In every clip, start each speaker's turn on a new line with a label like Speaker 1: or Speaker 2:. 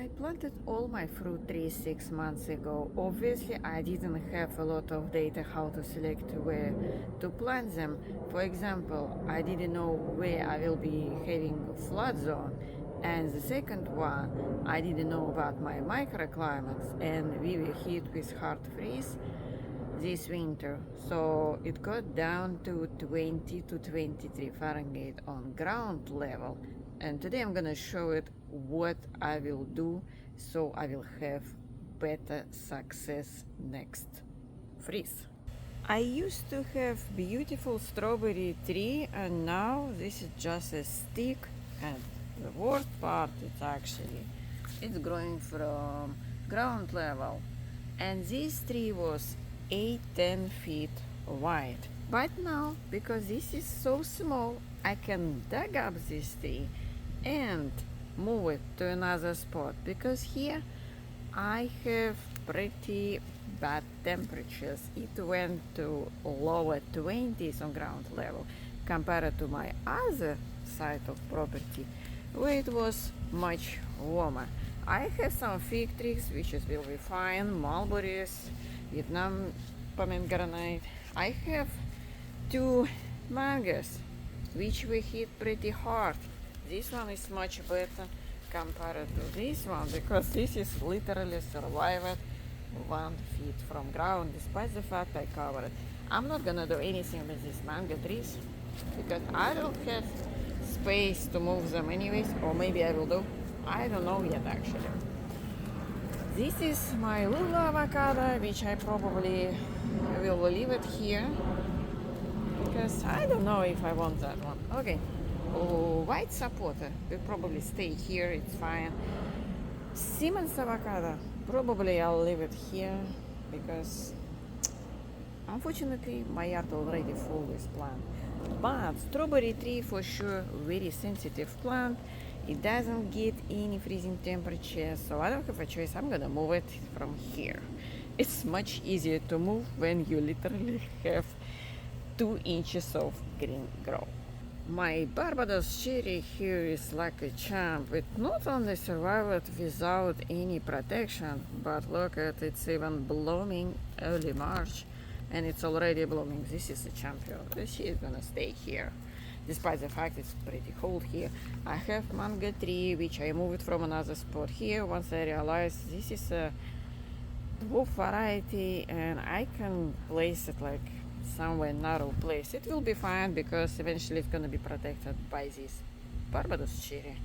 Speaker 1: I planted all my fruit trees 6 months ago. Obviously, I didn't have a lot of data how to select where to plant them. For example, I didn't know where I will be having flood zone. And the second one, I didn't know about my microclimates, and we were hit with hard freeze this winter. So it got down to 20 to 23 Fahrenheit on ground level. And today I'm gonna show it what I will do so I will have better success next freeze. I used to have beautiful strawberry tree, and now this is just a stick, and the worst part is actually it's growing from ground level, and this tree was 8-10 feet wide. But now, because this is so small, I can dig up this tree and move it to another spot, because here I have pretty bad temperatures. It went to lower 20s on ground level compared to my other side of property where it was much warmer. I have some fig trees which will be fine, mulberries, Vietnam pomegranate. I have 2 mangoes which we hit pretty hard. This one is much better compared to this one, because this is literally survived 1 feet from ground despite the fact I covered it. I'm not gonna do anything with these mango trees because I don't have space to move them anyways, or maybe I will do. I don't know yet actually. This is my little avocado, which I probably will leave it here because I don't know if I want that one. Okay. Oh, white supporter will probably stay here, it's fine. Siemens avocado, probably I'll leave it here because unfortunately my yard already full with plant. But strawberry tree for sure very sensitive plant. It doesn't get any freezing temperature, so I don't have a choice. I'm gonna move it from here. It's much easier to move when you literally have 2 inches of green growth. My Barbados cherry here is like a champ. It not only survived without any protection, but look at it's even blooming early March, and it's already blooming. This is a champion. She is gonna stay here despite the fact it's pretty cold here. I have mango tree which I moved from another spot here once I realized this is a dwarf variety and I can place it like somewhere narrow place. It will be fine because eventually it's gonna be protected by this Barbados cherry.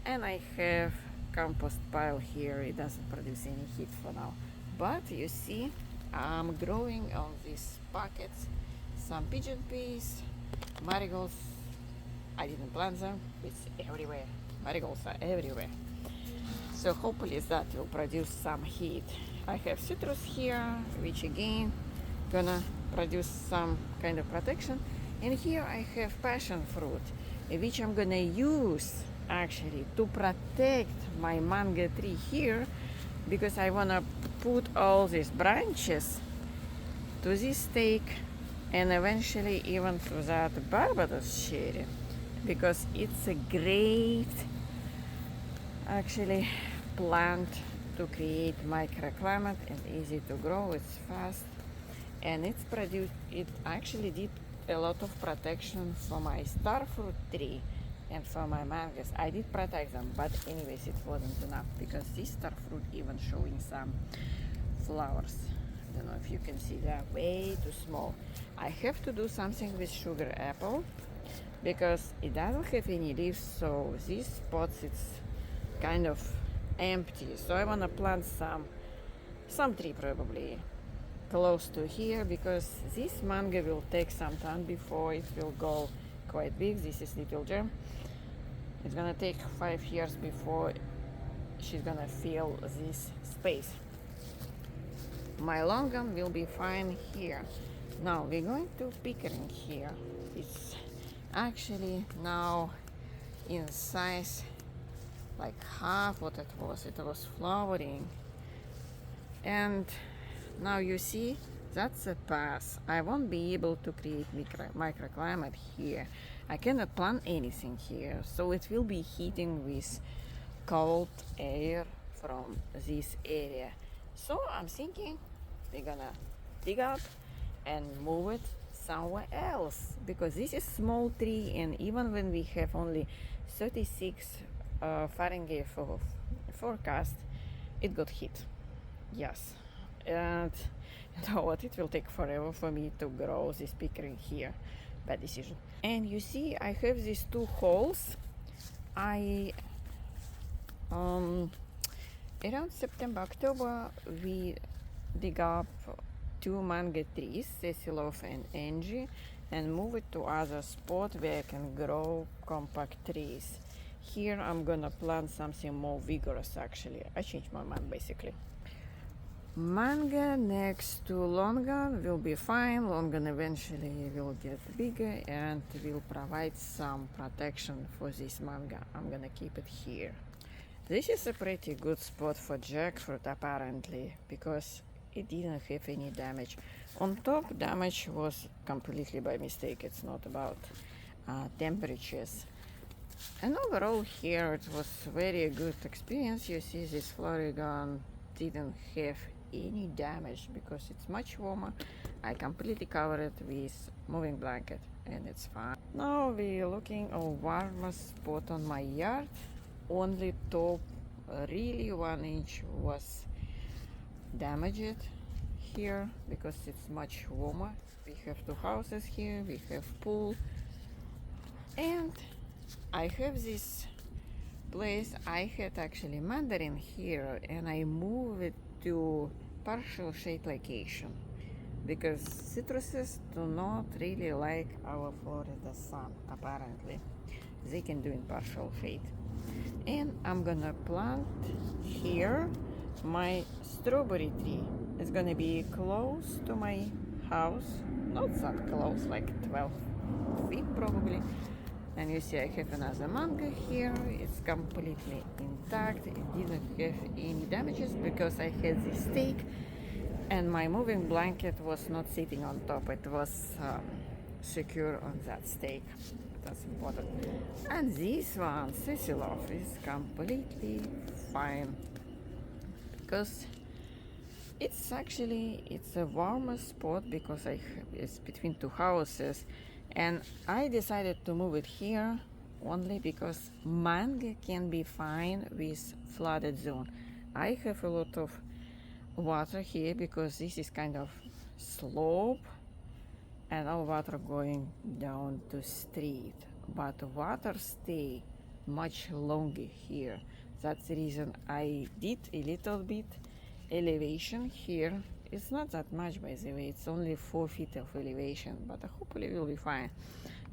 Speaker 1: And I have compost pile here. It doesn't produce any heat for now, but you see I'm growing on these buckets some pigeon peas, marigolds. I didn't plant them, it's everywhere. Marigolds are everywhere, so hopefully that will produce some heat. I have citrus here which again gonna produce some kind of protection, and here I have passion fruit which I'm gonna use actually to protect my mango tree here, because I wanna put all these branches to this stake and eventually even to that Barbados cherry, because it's a great actually plant to create microclimate and easy to grow. It's fast and it actually did a lot of protection for my starfruit tree and for my mangoes. I did protect them, but anyways it wasn't enough because this starfruit even showing some flowers. I don't know if you can see, they're way too small. I have to do something with sugar apple because it doesn't have any leaves, so these spots it's kind of empty. So I want to plant some tree probably close to here, because this mango will take some time before it will go quite big. This is little gem. It's gonna take 5 years before she's gonna fill this space. My Longan will be fine here. Now we're going to Pickering here. It's actually now in size like half what it was. It was flowering, and now you see that's a pass. I won't be able to create microclimate here. I cannot plant anything here, so it will be heating with cold air from this area. So I'm thinking we're gonna dig up and move it somewhere else, because this is small tree, and even when we have only 36 Fahrenheit for forecast, it got hit. Yes, and you know what, it will take forever for me to grow this Pickering here. Bad decision. And you see I have these two holes. I around September, October, we dig up two mango trees, Ceci Love and Angie, and move it to other spot where I can grow compact trees. Here I'm gonna plant something more vigorous. Actually, I changed my mind basically. Mango next to Longan will be fine. Longan eventually will get bigger and will provide some protection for this mango. I'm gonna keep it here. This is a pretty good spot for jackfruit apparently, because it didn't have any damage. On top, damage was completely by mistake. It's not about temperatures. And overall here it was very good experience. You see this Florigan didn't have any damage because it's much warmer. I completely covered it with moving blanket and it's fine. Now we're looking at warmest spot on my yard. Only top really 1 inch was damaged here because it's much warmer. We have two houses here, we have pool, and I have this place. I had actually mandarin here and I moved it to partial shade location because citruses do not really like our Florida sun. Apparently they can do in partial shade. And I'm gonna plant here my strawberry tree. It's gonna be close to my house, not that close, like 12 feet probably. And you see I have another mango here. It's completely intact. It didn't have any damages because I had this stake and my moving blanket was not sitting on top. It was secure on that stake. That's important. And this one, Ceci Love, is completely fine because it's a warmer spot because it's between two houses, and I decided to move it here only because mango can be fine with flooded zone. I have a lot of water here because this is kind of slope and all water going down to street, but water stay much longer here. That's the reason I did a little bit elevation here. It's not that much, by the way. It's only 4 feet of elevation, but hopefully it will be fine.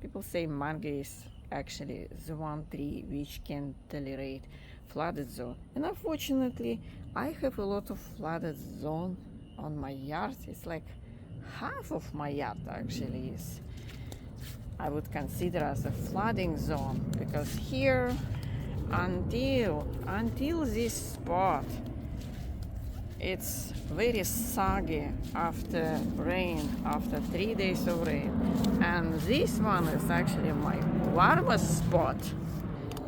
Speaker 1: People say mango is actually the one tree which can tolerate flooded zone, and unfortunately I have a lot of flooded zone on my yard. It's like half of my yard actually is, I would consider as a flooding zone, because here until this spot it's very soggy after rain, after 3 days of rain. And this one is actually my warmest spot.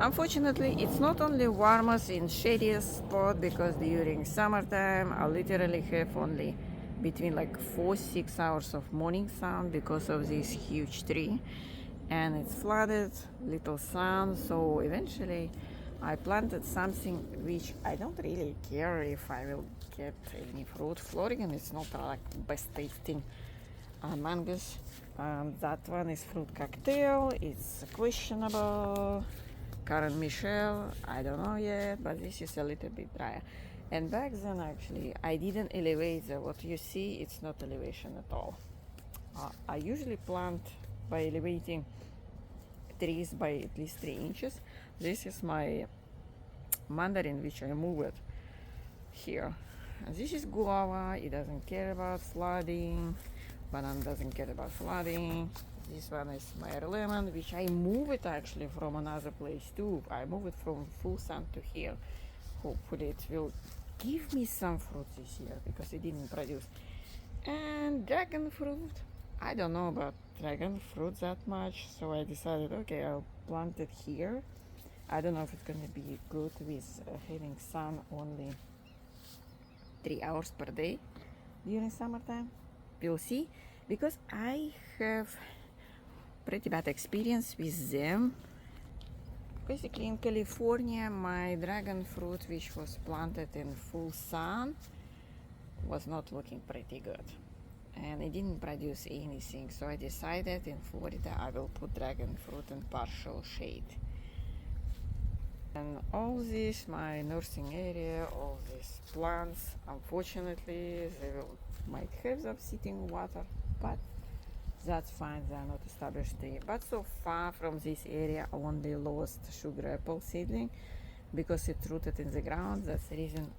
Speaker 1: Unfortunately, it's not only warmest in shadiest spot, because during summertime I literally have only between like 4-6 hours of morning sun because of this huge tree, and it's flooded, little sun. So eventually I planted something which I don't really care if I will get any fruit. Florigan is not like best tasting mangoes. That one is fruit cocktail. It's questionable. Karen Michelle, I don't know yet, but this is a little bit drier. And back then actually I didn't elevate what you see. It's not elevation at all. I usually plant by elevating trees by at least 3 inches. This is my mandarin which I moved here. And this is guava. It doesn't care about flooding. Banana doesn't care about flooding. This one is my lemon, which I moved actually from another place too. I moved it from full sun to here. Hopefully it will give me some fruit this year because it didn't produce. And dragon fruit, I don't know about dragon fruit that much, so I decided, okay, I'll plant it here. I don't know if it's gonna be good with having sun only 3 hours per day during summertime. We'll see, because I have pretty bad experience with them. Basically in California, my dragon fruit, which was planted in full sun, was not looking pretty good, and it didn't produce anything. So I decided in Florida I will put dragon fruit in partial shade. And all this, my nursing area, all these plants, unfortunately, they might have some sitting water, but that's fine, they are not established tree. But so far from this area, I only lost sugar apple seedling because it's rooted in the ground. That's the reason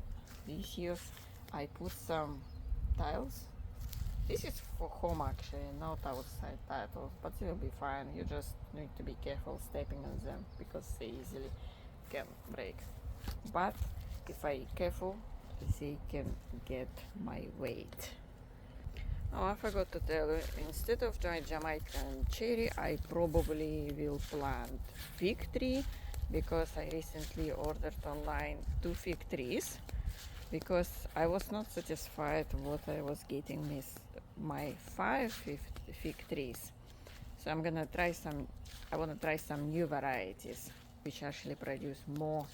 Speaker 1: this year I put some tiles. This is for home actually, not outside tiles, but they will be fine. You just need to be careful stepping on them because they easily can break. But if I careful, they can get my weight. Oh, I forgot to tell you, instead of trying Jamaican cherry, I probably will plant fig tree, because I recently ordered online 2 fig trees, because I was not satisfied what I was getting with my 5 fig trees. So I'm gonna try some, I wanna try some new varieties, which actually produce more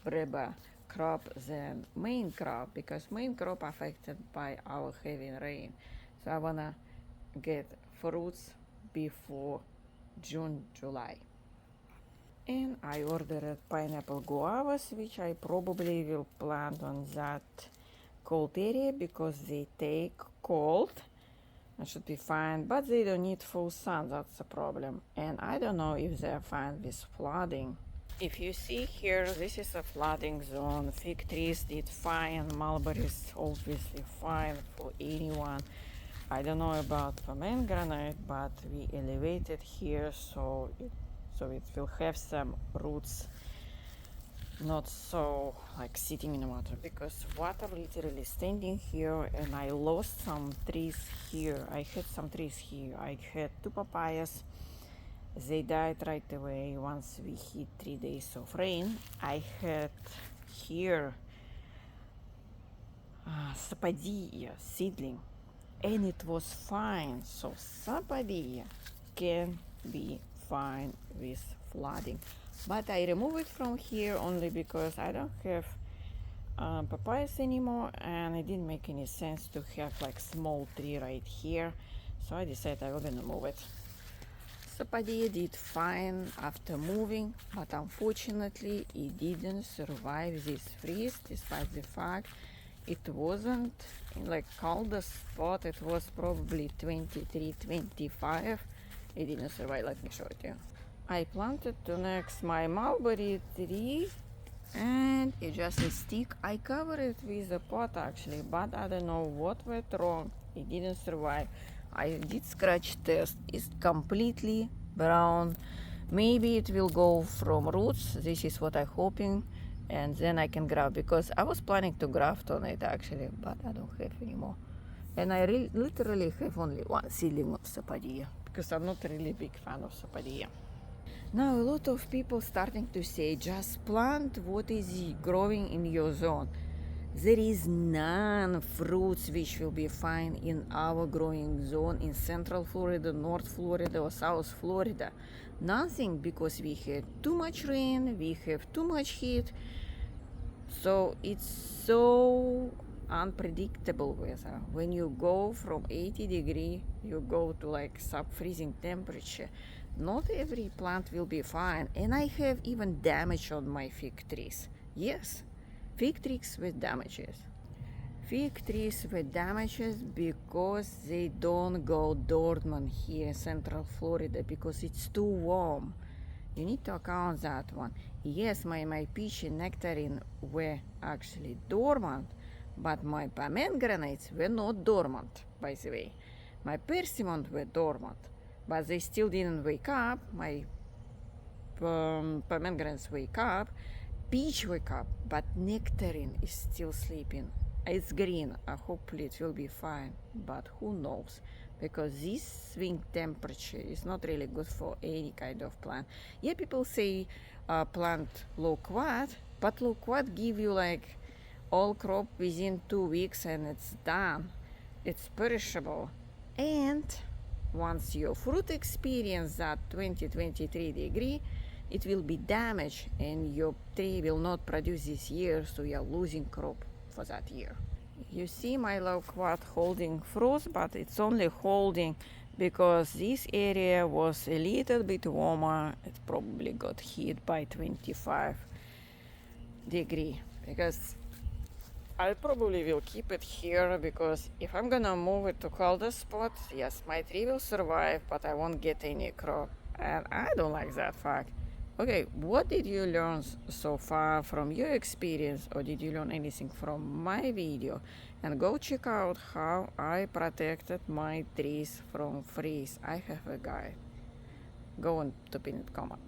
Speaker 1: Breba crop than main crop, because main crop affected by our heavy rain. So I wanna get fruits before June, July. And I ordered pineapple guavas, which I probably will plant on that cold area because they take cold. It should be fine, but they don't need full sun, that's the problem. And I don't know if they're fine with flooding. If you see here, this is a flooding zone. Fig trees did fine, mulberries obviously fine for anyone. I don't know about pomegranate, but we elevated here, so it will have some roots, not so like sitting in the water, because water literally standing here. And I lost some trees here. I had some trees here. I had 2 papayas. They died right away once we hit 3 days of rain. I had here sapadilla seedling, and it was fine. So sapadilla can be fine with flooding, but I remove it from here only because I don't have papayas anymore, and it didn't make any sense to have like small tree right here. So I decided I was gonna move it. Sapadilla did fine after moving, but unfortunately it didn't survive this freeze, despite the fact it wasn't in like coldest spot. It was probably 23, 25. It didn't survive. Let me show it to you. I planted to next my mulberry tree, and it just a stick. I covered it with a pot actually, but I don't know what went wrong. It didn't survive. I did scratch test. It's completely brown. Maybe it will go from roots. This is what I'm hoping, and then I can graft, because I was planning to graft on it actually, but I don't have anymore. And I literally have only one seedling of sapadilla, because I'm not really big fan of sapadilla. Now a lot of people starting to say just plant what is growing in your zone. There is none fruits which will be fine in our growing zone in Central Florida, North Florida, or South Florida. Nothing, because we had too much rain, we have too much heat. So it's so unpredictable weather. When you go from 80 degree, you go to like sub-freezing temperature. Not every plant will be fine. And I have even damage on my fig trees. Yes, fig trees with damages. Fig trees with damages because they don't go dormant here in Central Florida because it's too warm. You need to account that one. Yes, my peach and nectarine were actually dormant, but my pomegranates were not dormant, by the way. My persimmons were dormant, but they still didn't wake up. My pomegranates wake up, peach wake up, but nectarine is still sleeping. It's green. Hopefully it will be fine, but who knows? because this swing temperature is not really good for any kind of plant. Yeah, people say plant loquat, but loquat give you like all crop within 2 weeks and it's done. It's perishable. And once your fruit experience that 20-23 degree, it will be damaged and your tree will not produce this year, so you're losing crop for that year. You see my loquat holding fruit, but it's only holding because this area was a little bit warmer. It probably got hit by 25 degree, because I probably will keep it here, because if I'm gonna move it to colder spot, yes, my tree will survive, but I won't get any crop, and I don't like that fact. Okay, what did you learn so far from your experience, or did you learn anything from my video? And go check out how I protected my trees from freeze. I have a guide. Go on to pin it comment.